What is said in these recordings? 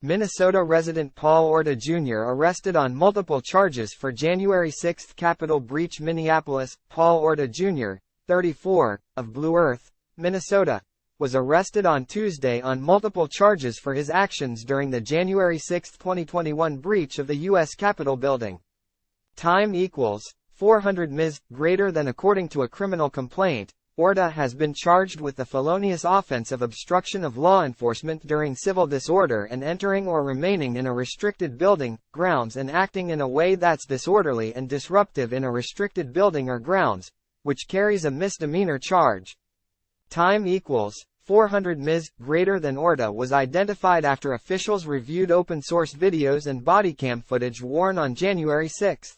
Minnesota resident Paul Orta Jr. arrested on multiple charges for January 6 Capitol breach. Minneapolis, Paul Orta Jr., 34, of Blue Earth, Minnesota, was arrested on Tuesday on multiple charges for his actions during the January 6, 2021 breach of the U.S. Capitol building. Time equals 400 ms. greater than. According to a criminal complaint, Orta has been charged with the felonious offense of obstruction of law enforcement during civil disorder and entering or remaining in a restricted building, grounds and acting in a way that's disorderly and disruptive in a restricted building or grounds, which carries a misdemeanor charge. Time equals 400 ms. greater than. Orta was identified after officials reviewed open-source videos and bodycam footage worn on January 6.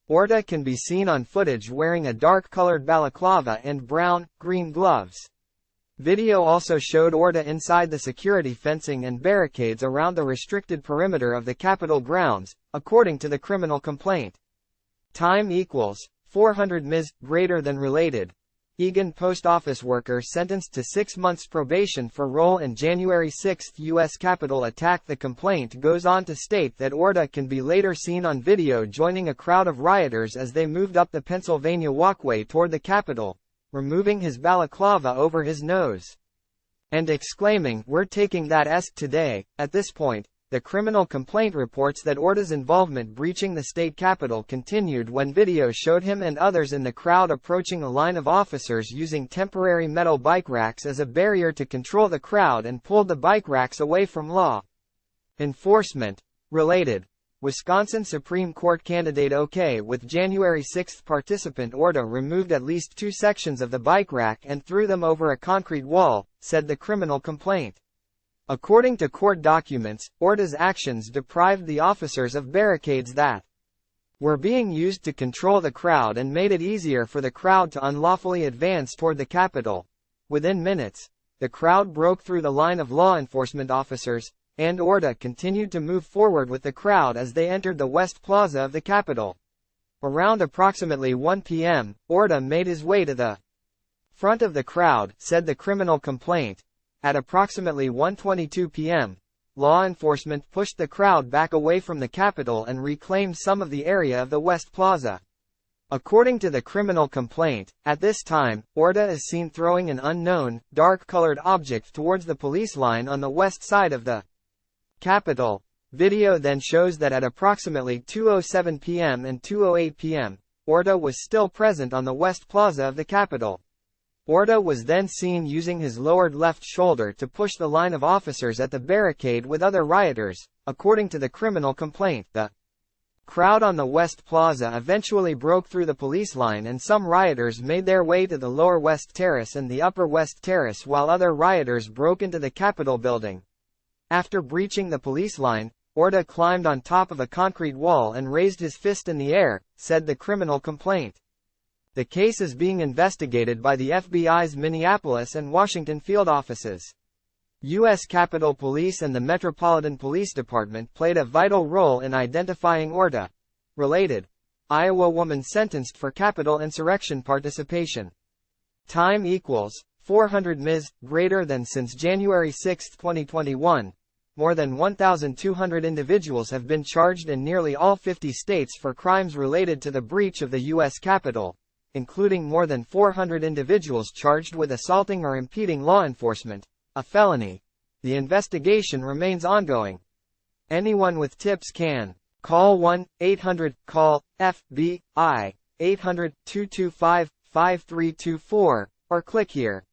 Orta can be seen on footage wearing a dark-colored balaclava and brown-green gloves. Video also showed Orta inside the security fencing and barricades around the restricted perimeter of the Capitol grounds, according to the criminal complaint. Time equals 400 ms. greater than. Related. Eagan post office worker sentenced to 6 months probation for role in January 6 U.S. Capitol attack. The complaint goes on to state that Orta can be later seen on video joining a crowd of rioters as they moved up the Pennsylvania walkway toward the Capitol, removing his balaclava over his nose and exclaiming, "We're taking that S today." At this point, the criminal complaint reports that Orta's involvement breaching the state capitol continued when video showed him and others in the crowd approaching a line of officers using temporary metal bike racks as a barrier to control the crowd and pulled the bike racks away from law enforcement. Related. Wisconsin Supreme Court candidate OK with January 6 participant Orta removed at least 2 sections of the bike rack and threw them over a concrete wall, said the criminal complaint. According to court documents, Orta's actions deprived the officers of barricades that were being used to control the crowd and made it easier for the crowd to unlawfully advance toward the Capitol. Within minutes, the crowd broke through the line of law enforcement officers, and Orta continued to move forward with the crowd as they entered the West Plaza of the Capitol. Around approximately 1 p.m., Orta made his way to the front of the crowd, said the criminal complaint. At approximately 1:22 p.m., law enforcement pushed the crowd back away from the Capitol and reclaimed some of the area of the West Plaza. According to the criminal complaint, at this time, Orta is seen throwing an unknown, dark-colored object towards the police line on the west side of the Capitol. Video then shows that at approximately 2:07 p.m. and 2:08 p.m., Orta was still present on the West Plaza of the Capitol. Orta was then seen using his lowered left shoulder to push the line of officers at the barricade with other rioters. According to the criminal complaint, the crowd on the West Plaza eventually broke through the police line and some rioters made their way to the lower West Terrace and the upper West Terrace while other rioters broke into the Capitol building. After breaching the police line, Orta climbed on top of a concrete wall and raised his fist in the air, said the criminal complaint. The case is being investigated by the FBI's Minneapolis and Washington field offices. U.S. Capitol Police and the Metropolitan Police Department played a vital role in identifying Orta. Related. Iowa woman sentenced for Capitol insurrection participation. Time equals 400 ms. greater than. Since January 6, 2021, more than 1,200 individuals have been charged in nearly all 50 states for crimes related to the breach of the U.S. Capitol, including more than 400 individuals charged with assaulting or impeding law enforcement, a felony. The investigation remains ongoing. Anyone with tips can call 1-800-CALL-FBI, 800-225-5324, or click here.